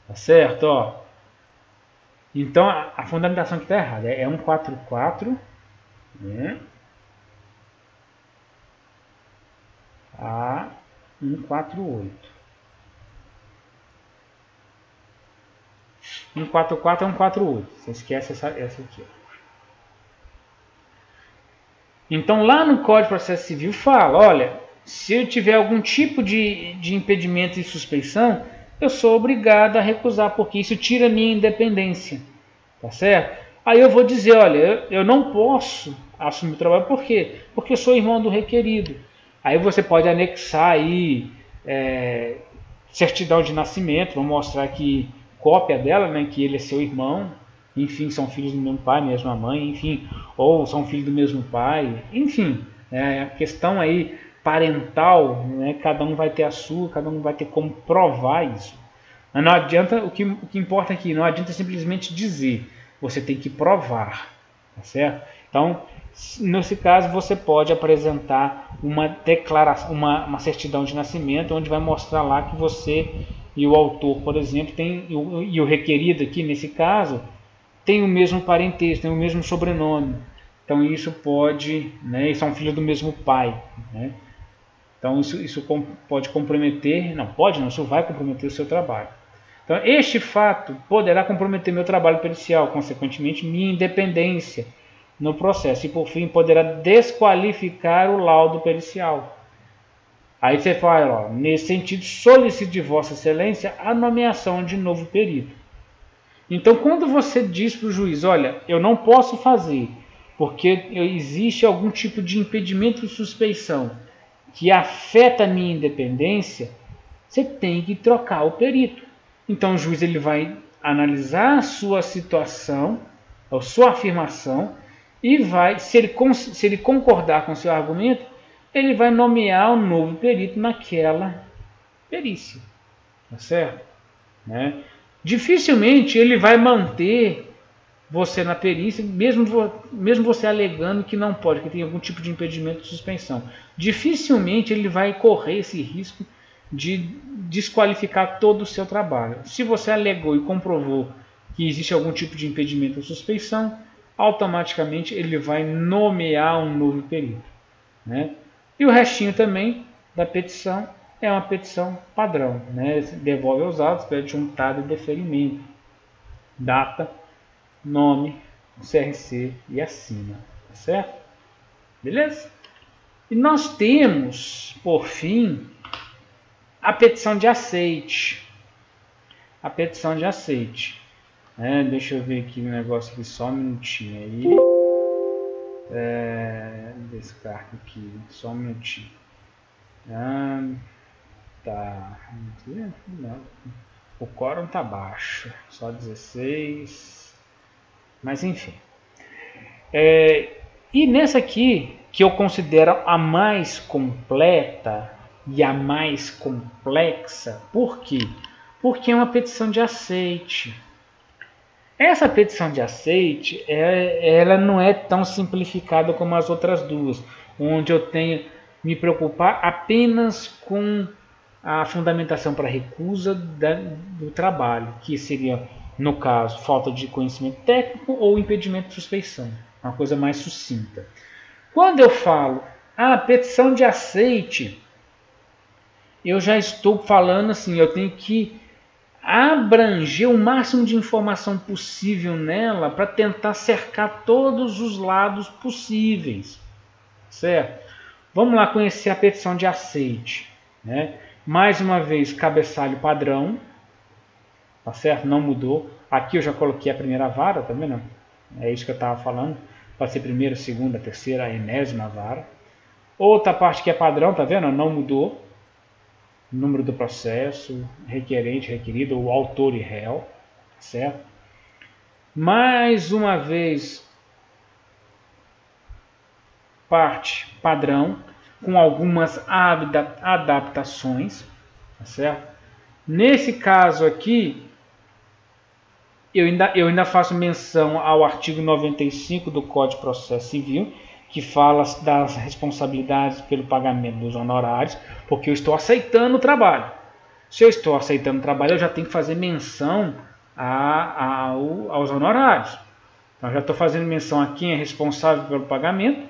Tá certo? Ó. Então, a fundamentação que está errada é 144, né, a 148. 144 a 148. Você esquece essa aqui. Ó. Então, lá no Código de Processo Civil fala, olha, se eu tiver algum tipo de impedimento e suspeição, eu sou obrigado a recusar, porque isso tira a minha independência. Tá certo? Aí eu vou dizer, olha, eu não posso assumir o trabalho, por quê? Porque eu sou irmão do requerido. Aí você pode anexar aí certidão de nascimento, vou mostrar aqui cópia dela, né, que ele é seu irmão. Enfim, são filhos do mesmo pai, mesma mãe, enfim, ou são filhos do mesmo pai, enfim, a questão aí parental, né, cada um vai ter a sua, cada um vai ter como provar isso. Mas não adianta, o que importa aqui, não adianta simplesmente dizer, você tem que provar, tá certo? Então, nesse caso, você pode apresentar uma declaração, uma certidão de nascimento, onde vai mostrar lá que você e o autor, por exemplo, e o requerido aqui, nesse caso, tem o mesmo parentesco, tem o mesmo sobrenome. Então isso pode, né, são filhos do mesmo pai. Né? Então isso pode comprometer, isso vai comprometer o seu trabalho. Então este fato poderá comprometer meu trabalho pericial, consequentemente minha independência no processo. E por fim poderá desqualificar o laudo pericial. Aí você fala, ó, nesse sentido, solicito de Vossa Excelência a nomeação de novo perito. Então, quando você diz para o juiz, olha, eu não posso fazer, porque existe algum tipo de impedimento de suspeição que afeta a minha independência, você tem que trocar o perito. Então o juiz ele vai analisar a sua situação, a sua afirmação, e vai, se ele concordar com o seu argumento, ele vai nomear um novo perito naquela perícia. Tá certo? Né? Dificilmente ele vai manter você na perícia, mesmo você alegando que não pode, que tem algum tipo de impedimento de suspensão. Dificilmente ele vai correr esse risco de desqualificar todo o seu trabalho. Se você alegou e comprovou que existe algum tipo de impedimento ou suspeição, automaticamente ele vai nomear um novo perito. Né? E o restinho também da petição é uma petição padrão. Né? Devolve aos autos, pede juntado e deferimento. Data, nome, CRC e assina. Tá certo? Beleza? E nós temos, por fim, a petição de aceite. A petição de aceite. Deixa eu ver aqui o negócio aqui, só um minutinho aí. Descarga aqui, só um minutinho. Tá. Não. O quórum tá baixo, só 16. Mas enfim. E nessa aqui, que eu considero a mais completa e a mais complexa, por quê? Porque é uma petição de aceite. Essa petição de aceite, ela não é tão simplificada como as outras duas, onde eu tenho que me preocupar apenas com a fundamentação para recusa do trabalho, que seria, no caso, falta de conhecimento técnico ou impedimento de suspeição, uma coisa mais sucinta. Quando eu falo a petição de aceite, eu já estou falando assim, eu tenho que abranger o máximo de informação possível nela para tentar cercar todos os lados possíveis, certo? Vamos lá conhecer a petição de aceite, né? Mais uma vez, cabeçalho padrão, tá certo? Não mudou. Aqui eu já coloquei a primeira vara, tá vendo? É isso que eu estava falando. Pode ser primeira, segunda, terceira, enésima vara. Outra parte que é padrão, tá vendo? Não mudou. Número do processo, requerente, requerido, o autor e réu, certo? Mais uma vez, parte padrão, com algumas adaptações, tá certo? Nesse caso aqui, eu ainda faço menção ao artigo 95 do Código de Processo Civil, que fala das responsabilidades pelo pagamento dos honorários, porque eu estou aceitando o trabalho. Se eu estou aceitando o trabalho, eu já tenho que fazer menção aos honorários. Então, eu já estou fazendo menção a quem é responsável pelo pagamento.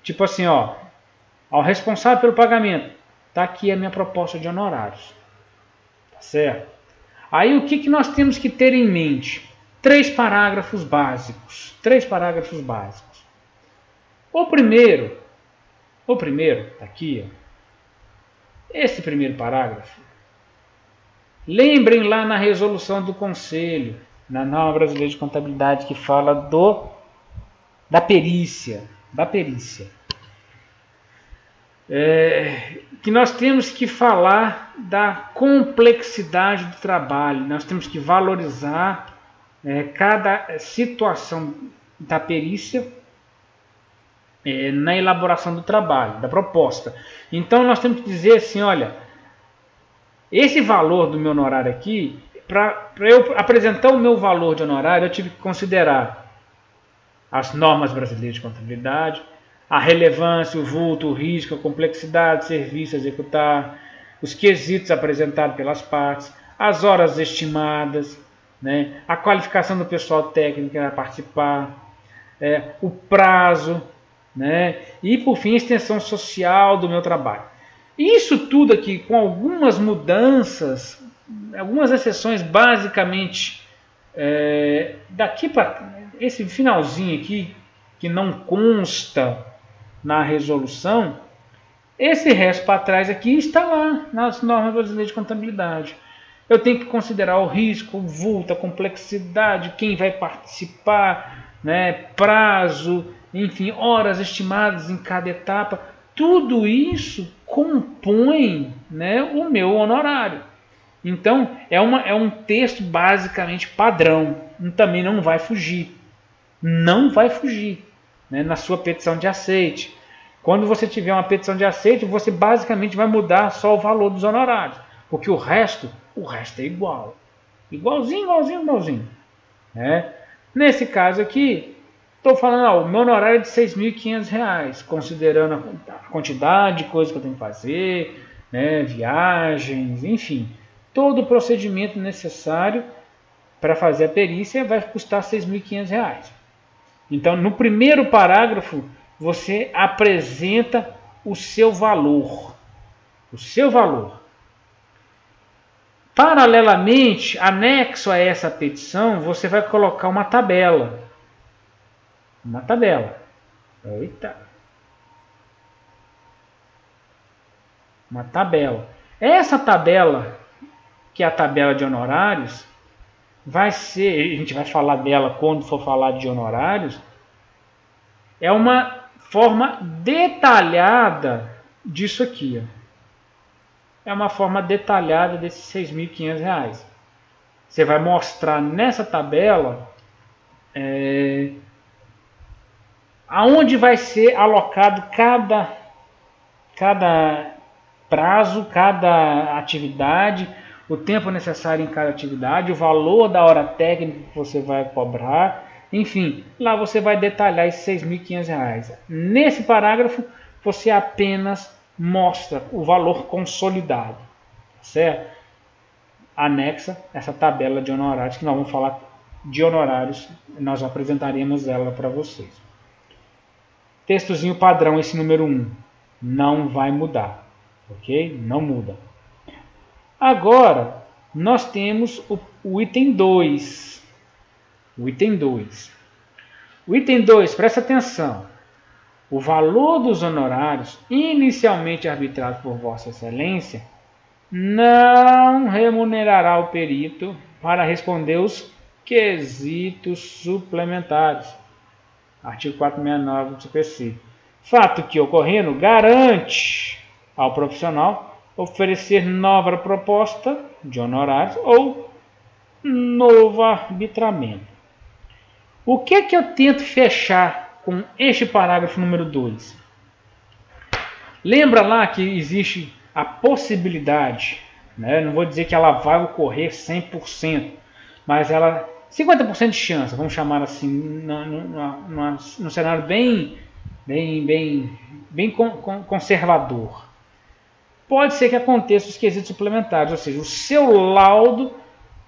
Tipo assim, ó, ao responsável pelo pagamento, está aqui a minha proposta de honorários. Tá certo? Aí, o que nós temos que ter em mente? 3 parágrafos básicos. 3 parágrafos básicos. O primeiro, tá aqui, ó, esse primeiro parágrafo. Lembrem lá na resolução do Conselho, na norma brasileira de contabilidade, que fala da perícia. Que nós temos que falar da complexidade do trabalho, nós temos que valorizar cada situação da perícia na elaboração do trabalho, da proposta. Então nós temos que dizer assim, olha, esse valor do meu honorário aqui, para eu apresentar o meu valor de honorário, eu tive que considerar as normas brasileiras de contabilidade, a relevância, o vulto, o risco, a complexidade, serviço a executar, os quesitos apresentados pelas partes, as horas estimadas, né, a qualificação do pessoal técnico que vai participar, o prazo, né, e por fim a extensão social do meu trabalho. Isso tudo aqui com algumas mudanças, algumas exceções basicamente daqui para esse finalzinho aqui que não consta na resolução, esse resto para trás aqui está lá nas normas brasileiras de contabilidade. Eu tenho que considerar o risco, o vulto, a complexidade, quem vai participar, né, prazo, enfim, horas estimadas em cada etapa, tudo isso compõe, né, o meu honorário. Então, é um texto basicamente padrão, também não vai fugir. Não vai fugir, né, na sua petição de aceite. Quando você tiver uma petição de aceite, você basicamente vai mudar só o valor dos honorários, porque o resto é igual. Igualzinho. Né? Nesse caso aqui, estou falando, o meu honorário é de R$ 6.500, considerando a quantidade de coisas que eu tenho que fazer, né, viagens, enfim. Todo o procedimento necessário para fazer a perícia vai custar R$ 6.500. Então, no primeiro parágrafo, você apresenta o seu valor. O seu valor. Paralelamente, anexo a essa petição, você vai colocar uma tabela. Uma tabela. Eita. Uma tabela. Essa tabela, que é a tabela de honorários, vai ser, a gente vai falar dela quando for falar de honorários, é uma forma detalhada disso aqui. É uma forma detalhada desses R$ 6.500. Você vai mostrar nessa tabela aonde vai ser alocado cada prazo, cada atividade, o tempo necessário em cada atividade, o valor da hora técnica que você vai cobrar, enfim, lá você vai detalhar esses R$ 6.500. Nesse parágrafo, você apenas mostra o valor consolidado, certo? Anexa essa tabela de honorários, que nós vamos falar de honorários, nós apresentaremos ela para vocês. Textozinho padrão, esse número 1, não vai mudar, ok? Não muda. Agora, nós temos o item 2. O item 2. O item 2, presta atenção. O valor dos honorários inicialmente arbitrados por Vossa Excelência não remunerará o perito para responder os quesitos suplementares. Artigo 469 do CPC. Fato que ocorrendo garante ao profissional oferecer nova proposta de honorários ou novo arbitramento. O que é que eu tento fechar com este parágrafo número 2? Lembra lá que existe a possibilidade, né? Não vou dizer que ela vai ocorrer 100%, mas ela 50% de chance, vamos chamar assim, num cenário bem conservador. Pode ser que aconteça os quesitos suplementares, ou seja, o seu laudo,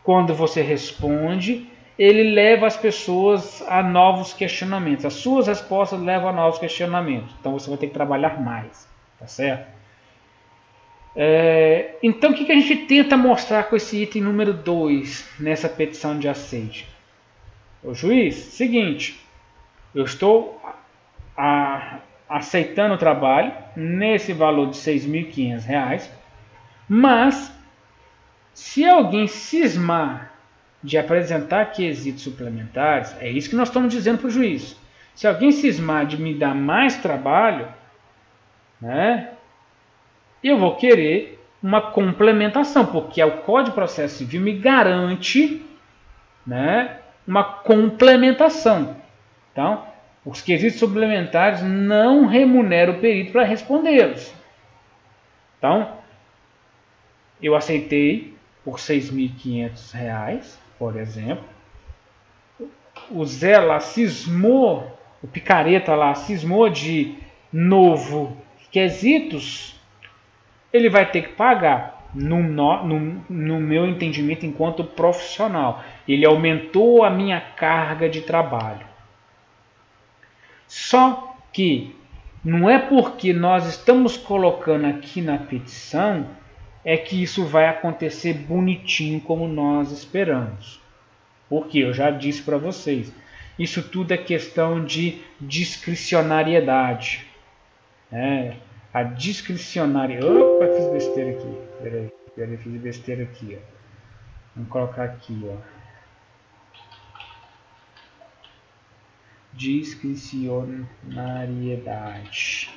quando você responde, ele leva as pessoas a novos questionamentos. As suas respostas levam a novos questionamentos. Então você vai ter que trabalhar mais, tá certo? Então o que a gente tenta mostrar com esse item número 2 nessa petição de aceite? O juiz, seguinte, eu estou aceitando o trabalho nesse valor de R$ 6.500, mas se alguém cismar de apresentar quesitos suplementares, é isso que nós estamos dizendo para o juiz. Se alguém cismar de me dar mais trabalho, né, eu vou querer uma complementação, porque o Código de Processo Civil me garante, né, uma complementação. Então, os quesitos suplementares não remuneram o perito para respondê-los. Então, eu aceitei por R$ 6.500, por exemplo. O Zé lá cismou, o picareta lá cismou de novo quesitos, ele vai ter que pagar, no meu entendimento enquanto profissional. Ele aumentou a minha carga de trabalho. Só que não é porque nós estamos colocando aqui na petição é que isso vai acontecer bonitinho como nós esperamos. Porque eu já disse para vocês, isso tudo é questão de discricionariedade. A discricionariedade... Opa, fiz besteira aqui. Peraí, fiz besteira aqui. Ó. Vamos colocar aqui. Ó. discricionariedade.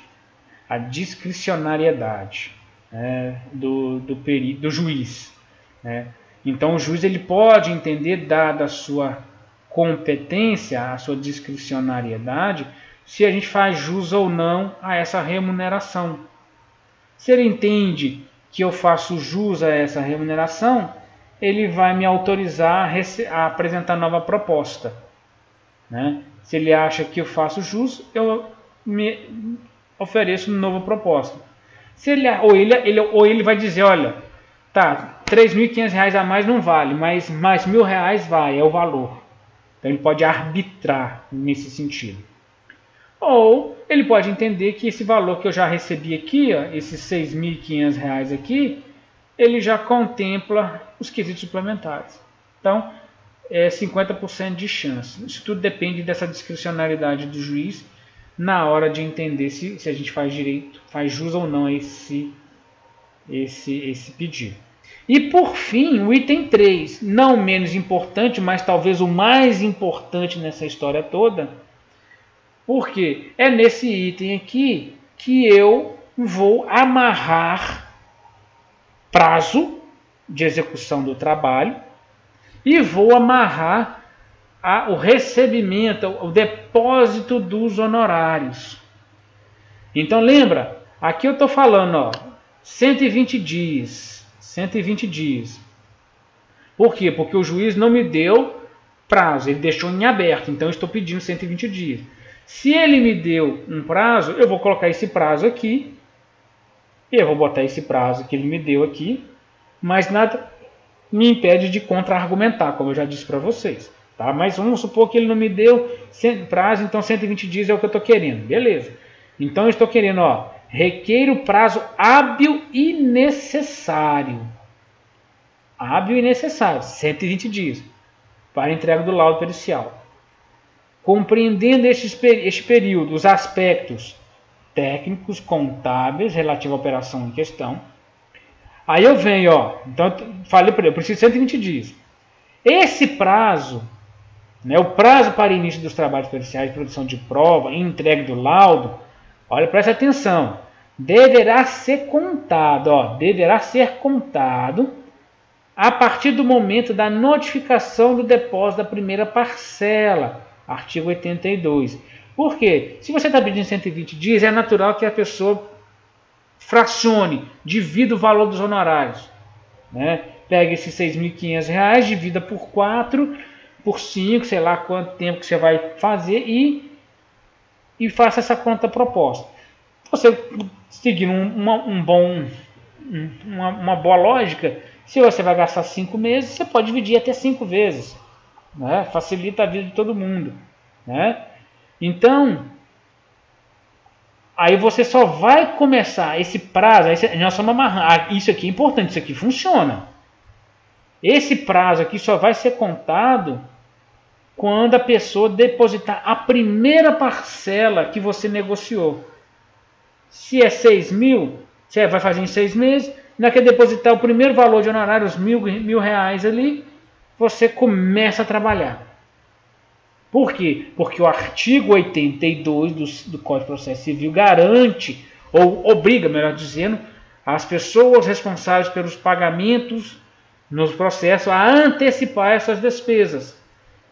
A discricionariedade, né, do juiz. Né? Então o juiz ele pode entender, dada a sua competência, a sua discricionariedade, se a gente faz jus ou não a essa remuneração. Se ele entende que eu faço jus a essa remuneração, ele vai me autorizar a apresentar nova proposta. Né? Se ele acha que eu faço jus, eu me ofereço uma nova proposta. Se ou ele vai dizer, olha, tá, R$3.500 a mais não vale, mas mais R$1.000 vai, é o valor. Então ele pode arbitrar nesse sentido. Ou ele pode entender que esse valor que eu já recebi aqui, ó, esses R$6.500 aqui, ele já contempla os quesitos suplementares. Então, é 50% de chance. Isso tudo depende dessa discricionariedade do juiz na hora de entender se a gente faz direito, faz jus ou não a esse pedido. E por fim, o item 3, não menos importante, mas talvez o mais importante nessa história toda, porque é nesse item aqui que eu vou amarrar prazo de execução do trabalho e vou amarrar o recebimento, o depósito dos honorários. Então lembra, aqui eu estou falando, ó, 120 dias. 120 dias. Por quê? Porque o juiz não me deu prazo, ele deixou em aberto, então eu estou pedindo 120 dias. Se ele me deu um prazo, eu vou colocar esse prazo aqui, eu vou botar esse prazo que ele me deu aqui, mas nada me impede de contra-argumentar, como eu já disse para vocês. Tá? Mas vamos supor que ele não me deu prazo, então 120 dias é o que eu estou querendo. Beleza. Então eu estou querendo, ó, requeiro prazo hábil e necessário. Hábil e necessário, 120 dias, para entrega do laudo pericial. Compreendendo este período, os aspectos técnicos, contábeis, relativos à operação em questão. Aí eu venho, ó, então falei para ele, eu preciso de 120 dias. Esse prazo, né, o prazo para início dos trabalhos periciais, produção de prova e entrega do laudo, olha, presta atenção, deverá ser contado, ó, deverá ser contado a partir do momento da notificação do depósito da primeira parcela, artigo 82. Por quê? Se você está pedindo 120 dias, é natural que a pessoa fracione, divida o valor dos honorários. Né? Pega esses R$6.500, divida por 4, por 5, sei lá quanto tempo que você vai fazer e faça essa conta proposta. Você seguindo uma boa lógica, se você vai gastar 5 meses, você pode dividir até 5 vezes. Né? Facilita a vida de todo mundo. Né? Então, aí você só vai começar esse prazo, nós vamos amarrar, isso aqui é importante, isso aqui funciona. Esse prazo aqui só vai ser contado quando a pessoa depositar a primeira parcela que você negociou. Se é 6 mil, você vai fazer em 6 meses, na que depositar o primeiro valor de honorário, os R$1.000 ali, você começa a trabalhar. Por quê? Porque o artigo 82 do Código de Processo Civil garante, ou obriga, melhor dizendo, as pessoas responsáveis pelos pagamentos nos processos a antecipar essas despesas.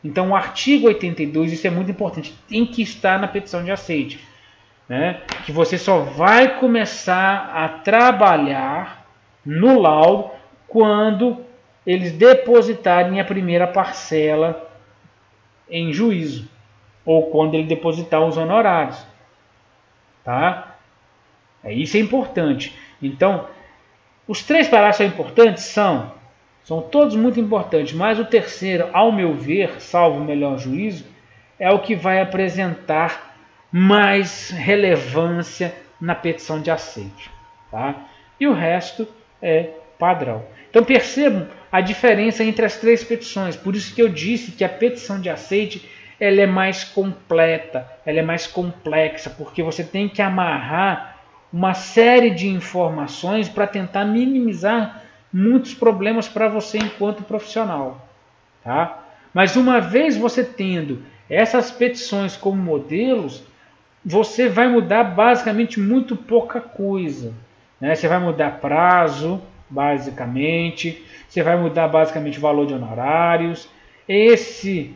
Então, o artigo 82, isso é muito importante, tem que estar na petição de aceite. Né? Que você só vai começar a trabalhar no laudo quando eles depositarem a primeira parcela em juízo, ou quando ele depositar os honorários. Tá? Isso é importante. Então, os 3 parágrafos são importantes? São todos muito importantes, mas o terceiro, ao meu ver, salvo o melhor juízo, é o que vai apresentar mais relevância na petição de aceite. Tá? E o resto é padrão. Então percebam a diferença entre as 3 petições. Por isso que eu disse que a petição de aceite ela é mais completa, ela é mais complexa, porque você tem que amarrar uma série de informações para tentar minimizar muitos problemas para você enquanto profissional. Tá? Mas uma vez você tendo Essas petições como modelos, você vai mudar basicamente muito pouca coisa, né? Você vai mudar prazo, basicamente, você vai mudar basicamente o valor de honorários. Esse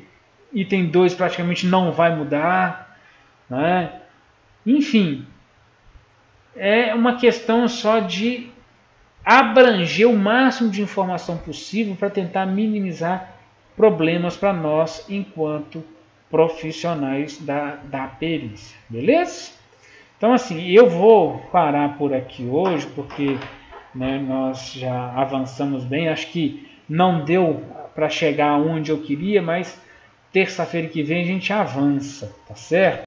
item 2 praticamente não vai mudar, né? Enfim, é uma questão só de abranger o máximo de informação possível para tentar minimizar problemas para nós enquanto profissionais da perícia, beleza? Então assim, eu vou parar por aqui hoje, porque né, nós já avançamos bem, acho que não deu para chegar onde eu queria, mas terça-feira que vem a gente avança, tá certo?